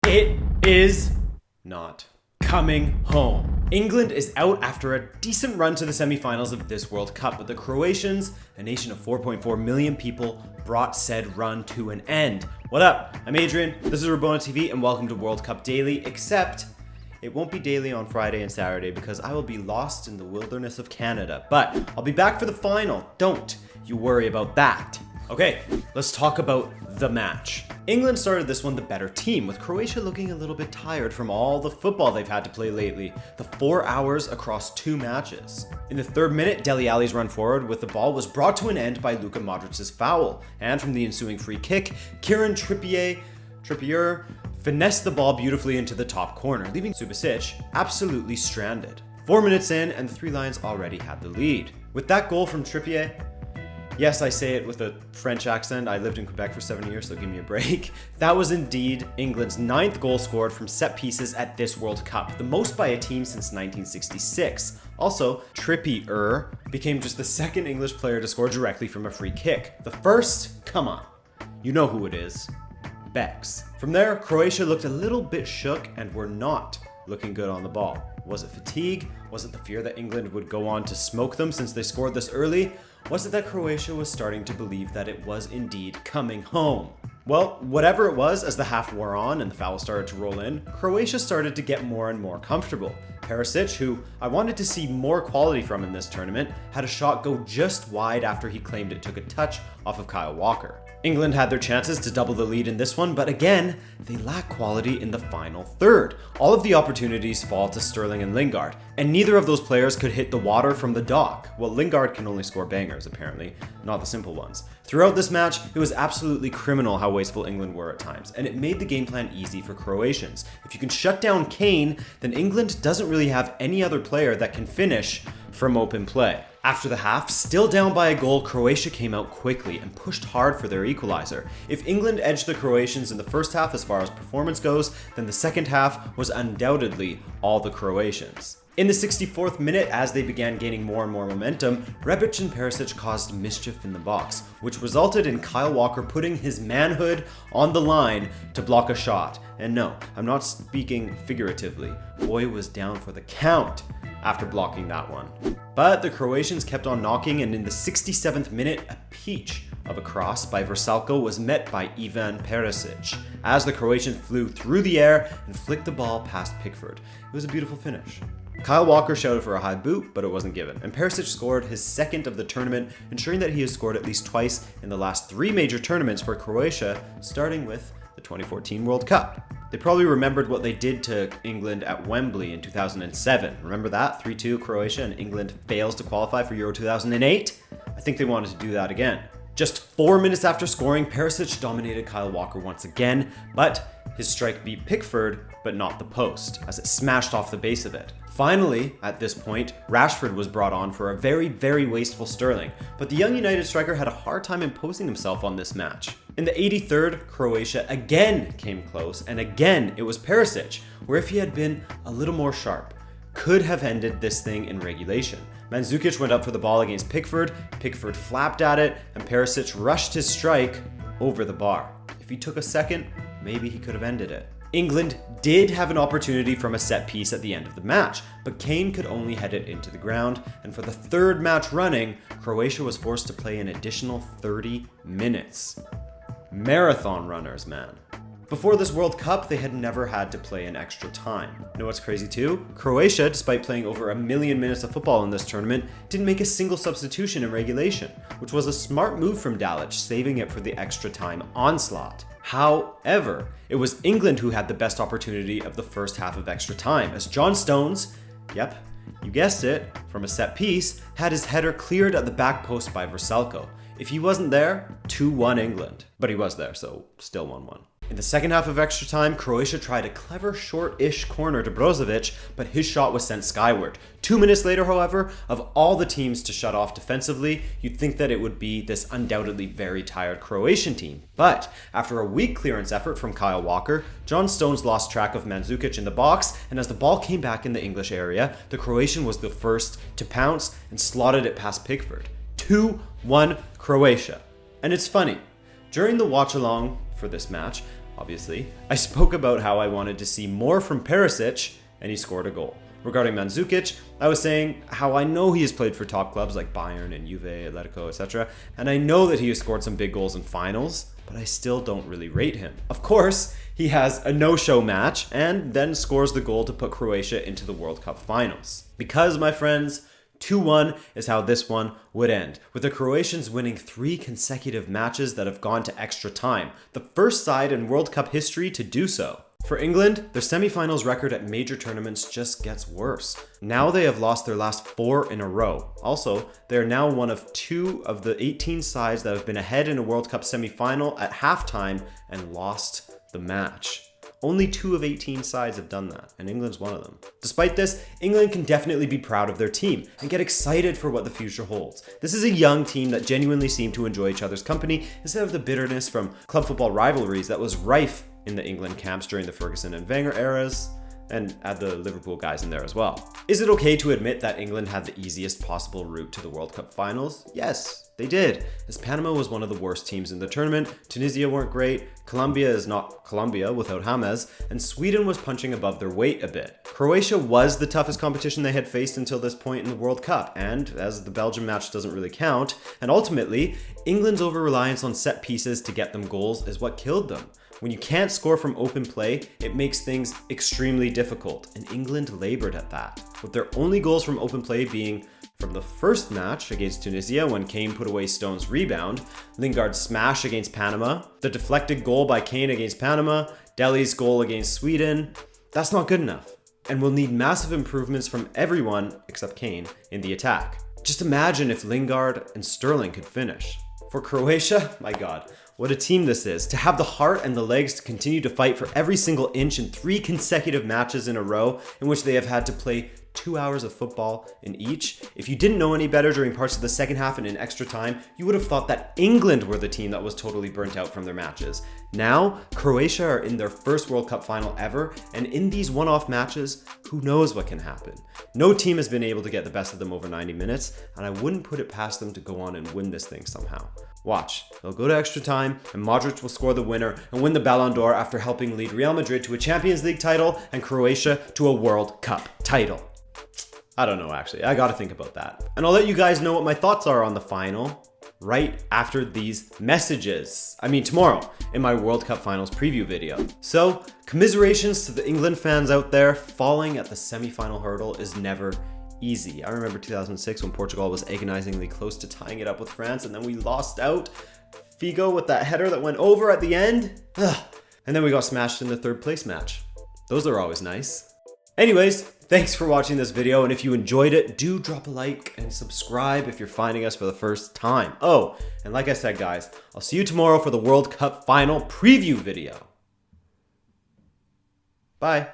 It is not coming home. England is out after a decent run to the semi-finals of this World Cup, but the Croatians, a nation of 4.4 million people, brought said run to an end. What up? I'm Adrian, this is Rabona TV, and welcome to World Cup Daily, except it won't be daily on Friday and Saturday because I will be lost in the wilderness of Canada. But I'll be back for the final. Don't you worry about that. Okay, let's talk about the match. England started this one the better team, with Croatia looking a little bit tired from all the football they've had to play lately. The 4 hours across 2 matches. In the 3rd minute, Dele Alli's run forward with the ball was brought to an end by Luka Modric's foul. And from the ensuing free kick, Kieran Trippier finessed the ball beautifully into the top corner, leaving Subasic absolutely stranded. 4 minutes in, and the Three Lions already had the lead. With that goal from Trippier, yes, I say it with a French accent. I lived in Quebec for 7 years, so give me a break. That was indeed England's 9th goal scored from set pieces at this World Cup, the most by a team since 1966. Also, Trippier became just the 2nd English player to score directly from a free kick. The first, come on, you know who it is. Bex. From there, Croatia looked a little bit shook and were not looking good on the ball. Was it fatigue? Was it the fear that England would go on to smoke them since they scored this early? Was it that Croatia was starting to believe that it was indeed coming home? Well, whatever it was, as the half wore on and the fouls started to roll in, Croatia started to get more and more comfortable. Perisic, who I wanted to see more quality from in this tournament, had a shot go just wide after he claimed it took a touch off of Kyle Walker. England had their chances to double the lead in this one, but again, they lack quality in the final third. All of the opportunities fall to Sterling and Lingard, and neither of those players could hit the water from the dock. Well, Lingard can only score bangers, apparently, not the simple ones. Throughout this match, it was absolutely criminal how wasteful England were at times, and it made the game plan easy for Croatians. If you can shut down Kane, then England doesn't really have any other player that can finish from open play. After the half, still down by a goal, Croatia came out quickly and pushed hard for their equalizer. If England edged the Croatians in the first half as far as performance goes, then the second half was undoubtedly all the Croatians. In the 64th minute, as they began gaining more and more momentum, Rebic and Perisic caused mischief in the box, which resulted in Kyle Walker putting his manhood on the line to block a shot. And no, I'm not speaking figuratively. Boy was down for the count after blocking that one. But the Croatians kept on knocking, and in the 67th minute, a peach of a cross by Vrsaljko was met by Ivan Perisic, as the Croatians flew through the air and flicked the ball past Pickford. It was a beautiful finish. Kyle Walker shouted for a high boot, but it wasn't given, and Perisic scored his 2nd of the tournament, ensuring that he has scored at least twice in the last 3 major tournaments for Croatia, starting with the 2014 World Cup. They probably remembered what they did to England at Wembley in 2007. Remember that? 3-2 Croatia, and England fails to qualify for Euro 2008? I think they wanted to do that again. Just 4 minutes after scoring, Perisic dominated Kyle Walker once again, but his strike beat Pickford, but not the post, as it smashed off the base of it. Finally, at this point, Rashford was brought on for a very, very wasteful Sterling, but the young United striker had a hard time imposing himself on this match. In the 83rd, Croatia again came close, and again it was Perisic, where if he had been a little more sharp, could have ended this thing in regulation. Mandzukic went up for the ball against Pickford, Pickford flapped at it, and Perisic rushed his strike over the bar. If he took a second, maybe he could have ended it. England did have an opportunity from a set piece at the end of the match, but Kane could only head it into the ground, and for the 3rd match running, Croatia was forced to play an additional 30 minutes. Marathon runners, man. Before this World Cup, they had never had to play an extra time. You know what's crazy too? Croatia, despite playing over 1 million minutes of football in this tournament, didn't make a single substitution in regulation, which was a smart move from Dalic, saving it for the extra time onslaught. However, it was England who had the best opportunity of the first half of extra time, as John Stones, yep, you guessed it, from a set piece, had his header cleared at the back post by Vrsaljko. If he wasn't there, 2-1 England. But he was there, so still 1-1. In the second half of extra time, Croatia tried a clever short-ish corner to Brozovic, but his shot was sent skyward. 2 minutes later, however, of all the teams to shut off defensively, you'd think that it would be this undoubtedly very tired Croatian team. But after a weak clearance effort from Kyle Walker, John Stones lost track of Mandzukic in the box, and as the ball came back in the English area, the Croatian was the first to pounce and slotted it past Pickford. 2-1 Croatia. And it's funny, during the watch-along for this match, obviously. I spoke about how I wanted to see more from Perisic, and he scored a goal. Regarding Mandzukic, I was saying how I know he has played for top clubs like Bayern and Juve, Atletico, etc. And I know that he has scored some big goals in finals, but I still don't really rate him. Of course, he has a no-show match and then scores the goal to put Croatia into the World Cup finals. Because, my friends, 2-1 is how this one would end, with the Croatians winning 3 consecutive matches that have gone to extra time, the first side in World Cup history to do so. For England, their semi-finals record at major tournaments just gets worse. Now they have lost their last 4 in a row. Also, they are now one of 2 of the 18 sides that have been ahead in a World Cup semi-final at halftime and lost the match. Only 2 of 18 sides have done that, and England's one of them. Despite this, England can definitely be proud of their team and get excited for what the future holds. This is a young team that genuinely seem to enjoy each other's company instead of the bitterness from club football rivalries that was rife in the England camps during the Ferguson and Wenger eras, and add the Liverpool guys in there as well. Is it okay to admit that England had the easiest possible route to the World Cup finals? Yes, they did, as Panama was one of the worst teams in the tournament, Tunisia weren't great, Colombia is not Colombia without James, and Sweden was punching above their weight a bit. Croatia was the toughest competition they had faced until this point in the World Cup, and as the Belgium match doesn't really count, and ultimately, England's over-reliance on set pieces to get them goals is what killed them. When you can't score from open play, it makes things extremely difficult, and England labored at that, with their only goals from open play being from the first match against Tunisia when Kane put away Stone's rebound, Lingard's smash against Panama, the deflected goal by Kane against Panama, Dele's goal against Sweden. That's not good enough, and we'll need massive improvements from everyone except Kane in the attack. Just imagine if Lingard and Sterling could finish. For Croatia, my God, what a team this is. To have the heart and the legs to continue to fight for every single inch in 3 consecutive matches in a row in which they have had to play 2 hours of football in each. If you didn't know any better during parts of the second half and in extra time, you would have thought that England were the team that was totally burnt out from their matches. Now, Croatia are in their first World Cup final ever, and in these one-off matches, who knows what can happen. No team has been able to get the best of them over 90 minutes, and I wouldn't put it past them to go on and win this thing somehow. Watch, they'll go to extra time, and Modric will score the winner and win the Ballon d'Or after helping lead Real Madrid to a Champions League title and Croatia to a World Cup title. I don't know, actually. I gotta think about that. And I'll let you guys know what my thoughts are on the final right after these messages. I mean, tomorrow in my World Cup Finals preview video. So, commiserations to the England fans out there. Falling at the semi-final hurdle is never easy. I remember 2006 when Portugal was agonizingly close to tying it up with France, and then we lost out. Figo with that header that went over at the end. Ugh. And then we got smashed in the 3rd place match. Those are always nice. Anyways, thanks for watching this video, and if you enjoyed it, do drop a like and subscribe if you're finding us for the first time. Oh, and like I said, guys, I'll see you tomorrow for the World Cup final preview video. Bye.